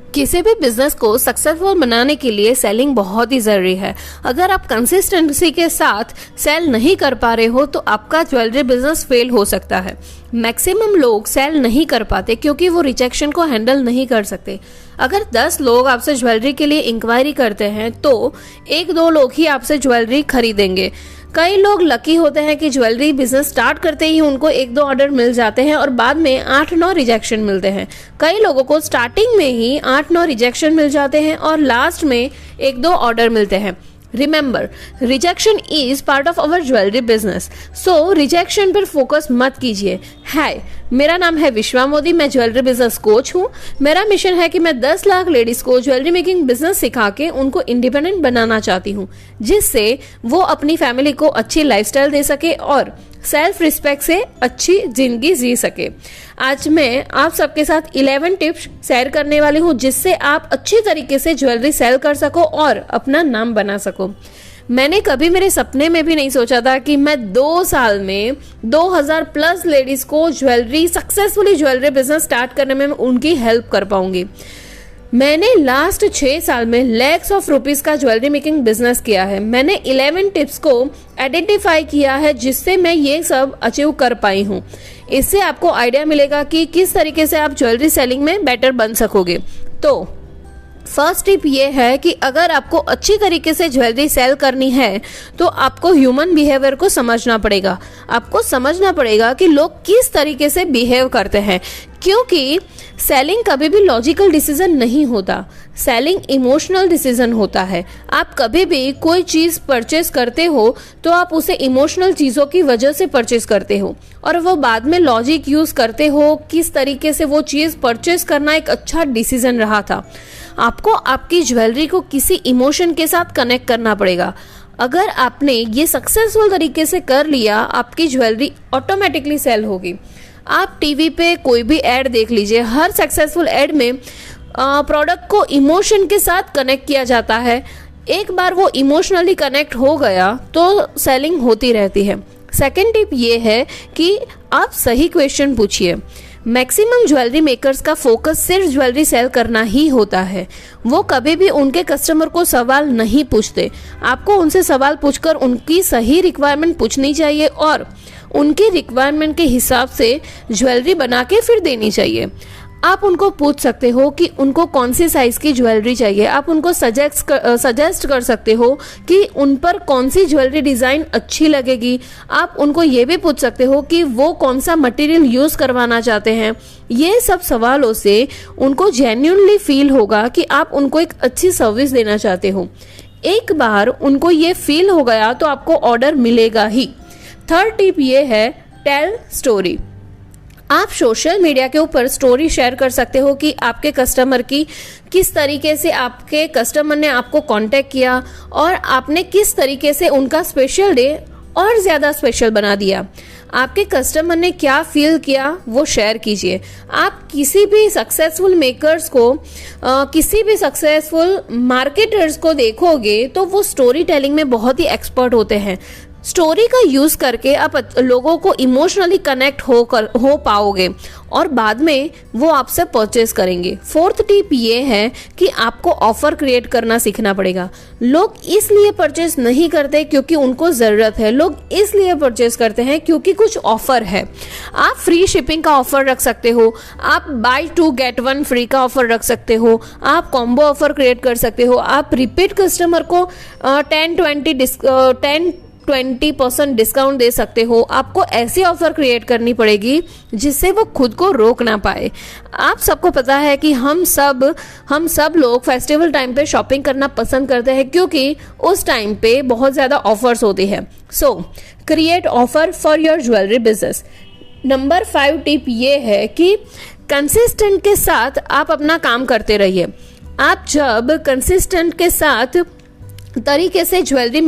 किसी भी बिजनेस को सक्सेसफुल बनाने के लिए सेलिंग बहुत ही जरूरी है। अगर आप कंसिस्टेंसी के साथ सेल नहीं कर पा रहे हो तो आपका ज्वेलरी बिजनेस फेल हो सकता है। मैक्सिमम लोग सेल नहीं कर पाते क्योंकि वो रिजेक्शन को हैंडल नहीं कर सकते। अगर 10 लोग आपसे ज्वेलरी के लिए इंक्वायरी करते हैं तो 1-2 लोग ही आपसे ज्वेलरी खरीदेंगे। कई लोग लकी होते हैं कि ज्वेलरी बिजनेस स्टार्ट करते ही उनको 1-2 ऑर्डर मिल जाते हैं और बाद में 8-9 रिजेक्शन मिलते हैं। कई लोगों को स्टार्टिंग में ही 8-9 रिजेक्शन मिल जाते हैं और लास्ट में 1-2 ऑर्डर मिलते हैं। Remember, rejection is part of our jewellery business, so rejection पर फोकस मत कीजिए। हाय, मेरा नाम है विश्वा मोदी, मैं ज्वेलरी बिजनेस कोच हूँ। मेरा मिशन है कि मैं 10 लाख लेडीज को ज्वेलरी मेकिंग बिजनेस सिखा के उनको इंडिपेंडेंट बनाना चाहती हूँ, जिससे वो अपनी फैमिली को अच्छी लाइफस्टाइल दे सके और सेल्फ रिस्पेक्ट से अच्छी जिंदगी जी सके। आज मैं आप सबके साथ 11 टिप्स शेयर करने वाली हूँ जिससे आप अच्छी तरीके से ज्वेलरी सेल कर सको और अपना नाम बना सको। मैंने कभी मेरे सपने में भी नहीं सोचा था कि मैं 2 साल में 2000 प्लस लेडीज को सक्सेसफुली ज्वेलरी बिजनेस स्टार्ट करने में उनकी हेल्प कर पाऊंगी। मैंने लास्ट 6 साल में लैक्स ऑफ रुपीस का ज्वेलरी मेकिंग बिजनेस किया है। मैंने 11 टिप्स को आइडेंटिफाई किया है जिससे मैं ये सब अचीव कर पाई हूँ। इससे आपको आइडिया मिलेगा कि किस तरीके से आप ज्वेलरी सेलिंग में बेटर बन सकोगे। तो फर्स्ट टिप ये है कि अगर आपको अच्छी तरीके से ज्वेलरी सेल करनी है तो आपको ह्यूमन बिहेवियर को समझना पड़ेगा। आपको समझना पड़ेगा कि लोग किस तरीके से बिहेव करते हैं, क्योंकि सेलिंग कभी भी लॉजिकल डिसीजन नहीं होता। सेलिंग इमोशनल डिसीजन होता है। आप कभी भी कोई चीज परचेस करते हो तो आप उसे इमोशनल चीजों की वजह से परचेस करते हो और वो बाद में लॉजिक यूज करते हो किस तरीके से वो चीज परचेस करना एक अच्छा डिसीजन रहा था। आपको आपकी ज्वेलरी को किसी इमोशन के साथ कनेक्ट करना पड़ेगा। अगर आपने ये सक्सेसफुल तरीके से कर लिया, आपकी ज्वेलरी ऑटोमेटिकली सेल होगी। आप टीवी पे कोई भी ऐड देख लीजिए, हर सक्सेसफुल ऐड में प्रोडक्ट को इमोशन के साथ कनेक्ट किया जाता है। एक बार वो इमोशनली कनेक्ट हो गया तो सेलिंग होती रहती है। सेकेंड टिप ये है कि आप सही क्वेश्चन पूछिए। मैक्सिमम ज्वेलरी मेकर्स का फोकस सिर्फ ज्वेलरी सेल करना ही होता है। वो कभी भी उनके कस्टमर को सवाल नहीं पूछते। आपको उनसे सवाल पूछकर उनकी सही रिक्वायरमेंट पूछनी चाहिए और उनकी रिक्वायरमेंट के हिसाब से ज्वेलरी बना के फिर देनी चाहिए। आप उनको पूछ सकते हो कि उनको कौन सी साइज की ज्वेलरी चाहिए। आप उनको सजेस्ट कर सकते हो कि उन पर कौन सी ज्वेलरी डिजाइन अच्छी लगेगी। आप उनको ये भी पूछ सकते हो कि वो कौन सा मटेरियल यूज करवाना चाहते हैं। ये सब सवालों से उनको जेन्युइनली फील होगा कि आप उनको एक अच्छी सर्विस देना चाहते हो। एक बार उनको ये फील हो गया तो आपको ऑर्डर मिलेगा ही। थर्ड टिप ये है, टेल स्टोरी। आप सोशल मीडिया के ऊपर स्टोरी शेयर कर सकते हो कि आपके कस्टमर की किस तरीके से आपके कस्टमर ने आपको कांटेक्ट किया और आपने किस तरीके से उनका स्पेशल डे और ज्यादा स्पेशल बना दिया। आपके कस्टमर ने क्या फील किया वो शेयर कीजिए। आप किसी भी सक्सेसफुल मेकर्स को किसी भी सक्सेसफुल मार्केटर्स को देखोगे तो वो स्टोरी टेलिंग में बहुत ही एक्सपर्ट होते हैं। स्टोरी का यूज करके आप लोगों को इमोशनली कनेक्ट हो पाओगे और बाद में वो आपसे परचेज करेंगे। फोर्थ टिप ये है कि आपको ऑफर क्रिएट करना सीखना पड़ेगा। लोग इसलिए परचेज नहीं करते क्योंकि उनको जरूरत है। लोग इसलिए परचेज करते हैं क्योंकि कुछ ऑफर है। आप फ्री शिपिंग का ऑफर रख सकते हो, आप बाय 2 गेट 1 फ्री का ऑफर रख सकते हो, आप कॉम्बो ऑफर क्रिएट कर सकते हो, आप रिपीट कस्टमर को 20% डिस्काउंट दे सकते हो। आपको ऐसी ऑफर क्रिएट करनी पड़ेगी जिससे वो खुद को रोक ना पाए। आप सबको पता है कि हम सब लोग फेस्टिवल टाइम पे शॉपिंग करना पसंद करते हैं क्योंकि उस टाइम पे बहुत ज्यादा ऑफर्स होती है। सो create offer for your jewellery business. Number 5 tip ये है कि कंसिस्टेंट के साथ आप अपना काम करते रहिए। आप जब कंसिस्टेंट के साथ तरीके से ज्वेलरी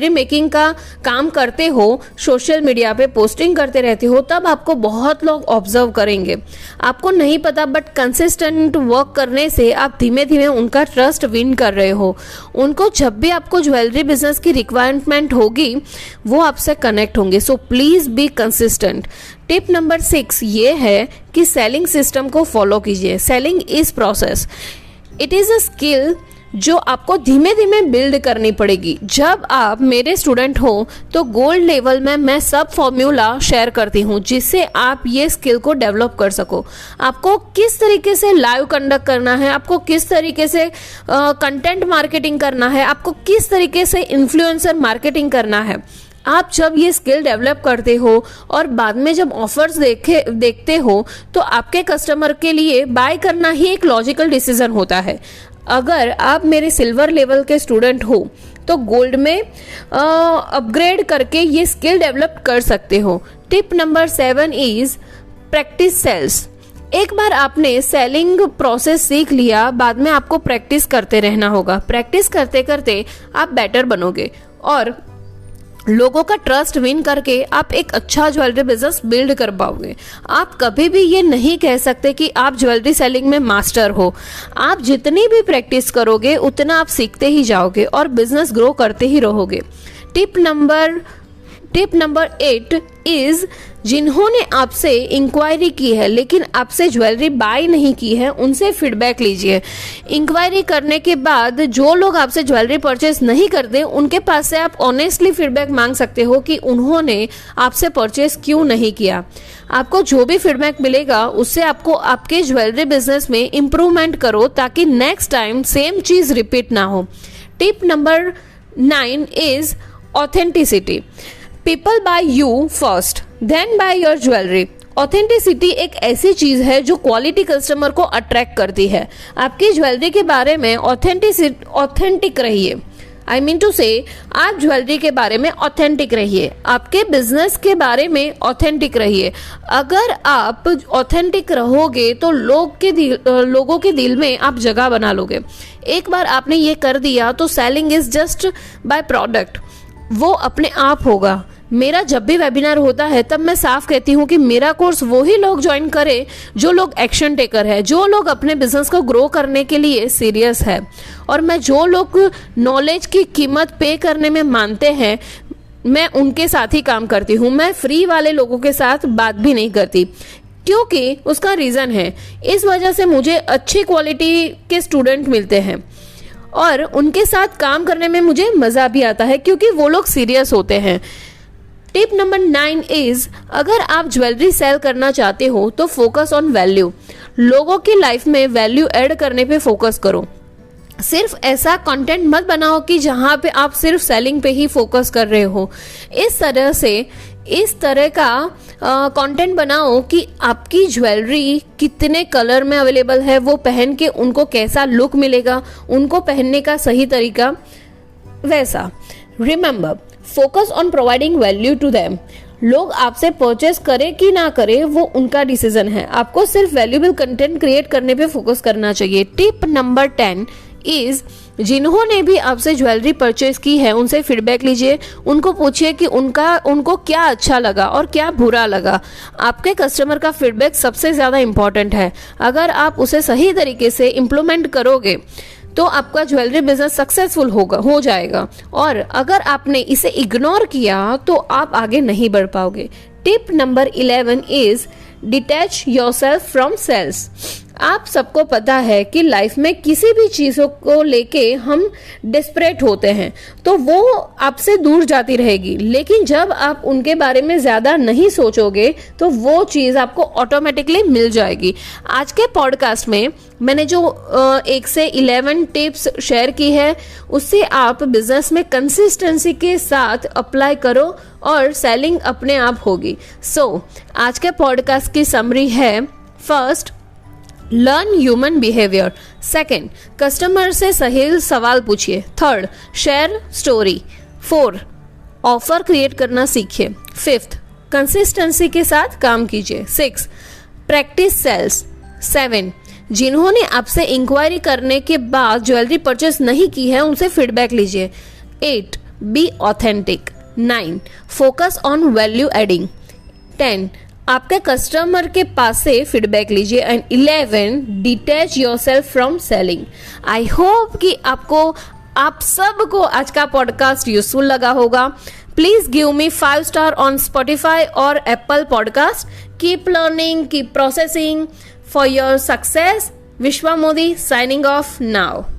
मेकिंग का काम करते हो, सोशल मीडिया पे पोस्टिंग करते रहते हो, तब आपको बहुत लोग ऑब्जर्व करेंगे। आपको नहीं पता, बट कंसिस्टेंट वर्क करने से आप धीमे धीमे उनका ट्रस्ट विन कर रहे हो। उनको जब भी आपको ज्वेलरी बिजनेस की रिक्वायरमेंट होगी वो आपसे कनेक्ट होंगे। So please be consistent. Tip number 6 ये है कि सेलिंग सिस्टम को फॉलो कीजिए। Selling is process, it is a skill जो आपको धीमे धीमे बिल्ड करनी पड़ेगी। जब आप मेरे स्टूडेंट हो तो गोल्ड लेवल में मैं सब फॉर्मूला शेयर करती हूँ जिससे आप ये स्किल को डेवलप कर सको। आपको किस तरीके से लाइव कंडक्ट करना है, आपको किस तरीके से कंटेंट मार्केटिंग करना है, आपको किस तरीके से इन्फ्लुएंसर मार्केटिंग करना है। आप जब ये स्किल डेवलप करते हो और बाद में जब ऑफर्स देखते हो तो आपके कस्टमर के लिए बाय करना ही एक लॉजिकल डिसीजन होता है। अगर आप मेरे सिल्वर लेवल के स्टूडेंट हो तो गोल्ड में अपग्रेड करके ये स्किल डेवलप कर सकते हो। Tip number 7 is practice sales. एक बार आपने सेलिंग प्रोसेस सीख लिया, बाद में आपको प्रैक्टिस करते रहना होगा। प्रैक्टिस करते करते आप बेटर बनोगे और लोगों का ट्रस्ट विन करके आप एक अच्छा ज्वेलरी बिजनेस बिल्ड कर पाओगे। आप कभी भी ये नहीं कह सकते कि आप ज्वेलरी सेलिंग में मास्टर हो। आप जितनी भी प्रैक्टिस करोगे उतना आप सीखते ही जाओगे और बिजनेस ग्रो करते ही रहोगे। टिप नंबर 8 इज जिन्होंने आपसे इंक्वायरी की है लेकिन आपसे ज्वेलरी बाय नहीं की है, उनसे फीडबैक लीजिए। इंक्वायरी करने के बाद जो लोग आपसे ज्वेलरी परचेस नहीं करते उनके पास से आप ऑनेस्टली फीडबैक मांग सकते हो कि उन्होंने आपसे परचेस क्यों नहीं किया। आपको जो भी फीडबैक मिलेगा उससे आपको आपके ज्वेलरी बिजनेस में इम्प्रूवमेंट करो ताकि नेक्स्ट टाइम सेम चीज रिपीट ना हो। Tip number 9 is authenticity. People buy you first then buy your jewellery. Authenticity एक ऐसी चीज है जो क्वालिटी कस्टमर को अट्रैक्ट करती है। आपकी ज्वेलरी के बारे में ऑथेंटिक रहिए। आई मीन टू से आप ज्वेलरी के बारे में ऑथेंटिक रहिए, आपके बिजनेस के बारे में ऑथेंटिक रहिए। अगर आप ऑथेंटिक रहोगे तो लोगों के दिल में आप जगह बना लोगे। एक बार आपने ये कर दिया तो selling is just by product, वो अपने आप होगा। मेरा जब भी वेबिनार होता है तब मैं साफ कहती हूँ कि मेरा कोर्स वही लोग ज्वाइन करें जो लोग एक्शन टेकर है, जो लोग अपने बिजनेस को ग्रो करने के लिए सीरियस है। और मैं जो लोग नॉलेज की कीमत पे करने में मानते हैं मैं उनके साथ ही काम करती हूँ। मैं फ्री वाले लोगों के साथ बात भी नहीं करती क्योंकि उसका रीज़न है, इस वजह से मुझे अच्छी क्वालिटी के स्टूडेंट मिलते हैं और उनके साथ काम करने में मुझे मज़ा भी आता है क्योंकि वो लोग सीरियस होते हैं। टिप नंबर 9 इज अगर आप ज्वेलरी सेल करना चाहते हो तो फोकस ऑन वैल्यू। लोगों की लाइफ में वैल्यू ऐड करने पे फोकस करो। सिर्फ ऐसा कंटेंट मत बनाओ कि जहां पे आप सिर्फ सेलिंग पे ही फोकस कर रहे हो। इस तरह का कंटेंट बनाओ कि आपकी ज्वेलरी कितने कलर में अवेलेबल है, वो पहन के उनको कैसा लुक मिलेगा, उनको पहनने का सही तरीका वैसा। Remember, focus on providing value to them. लोग आपसे परचेस करे कि ना करे वो उनका डिसीजन है, आपको सिर्फ वैल्यूएबल कंटेंट क्रिएट करने पे फोकस करना चाहिए। टिप नंबर 10 इज जिन्होंने भी आपसे ज्वेलरी परचेस की है उनसे फीडबैक लीजिए। उनको पूछिए कि उनको क्या अच्छा लगा और क्या बुरा लगा। आपके कस्टमर का फीडबैक सबसे ज़्यादा इम्पॉर्टेंट है। अगर आप उसे सही तरीके से इम्प्लीमेंट करोगे तो आपका ज्वेलरी बिजनेस सक्सेसफुल हो जाएगा और अगर आपने इसे इग्नोर किया तो आप आगे नहीं बढ़ पाओगे। Tip number 11 is detach yourself from sales. आप सबको पता है कि लाइफ में किसी भी चीज़ों को लेके हम डेस्परेट होते हैं तो वो आपसे दूर जाती रहेगी, लेकिन जब आप उनके बारे में ज़्यादा नहीं सोचोगे तो वो चीज़ आपको ऑटोमेटिकली मिल जाएगी। आज के पॉडकास्ट में मैंने जो 1 से 11 टिप्स शेयर की है उससे आप बिजनेस में कंसिस्टेंसी के साथ अप्लाई करो और सेलिंग अपने आप होगी। सो आज के पॉडकास्ट की समरी है, first, learn human behaviour. Second, customer से सही सवाल पूछिए। Third, share story. 4, offer create करना सीखिए। 5th, कंसिस्टेंसी के साथ काम कीजिए। 6, प्रैक्टिस सेल्स। 7, जिन्होंने आपसे इंक्वायरी करने के बाद ज्वेलरी परचेस नहीं की है उनसे फीडबैक लीजिए। 8. Be authentic. 9. Focus on value adding. 10. आपके कस्टमर के पास से फीडबैक लीजिए। And 11. Detach yourself from selling. I hope कि आप सबको आज का पॉडकास्ट यूजफुल लगा होगा। Please give me 5 star on Spotify और Apple podcast. Keep learning, keep processing for your success. Vishwa Modi signing off now.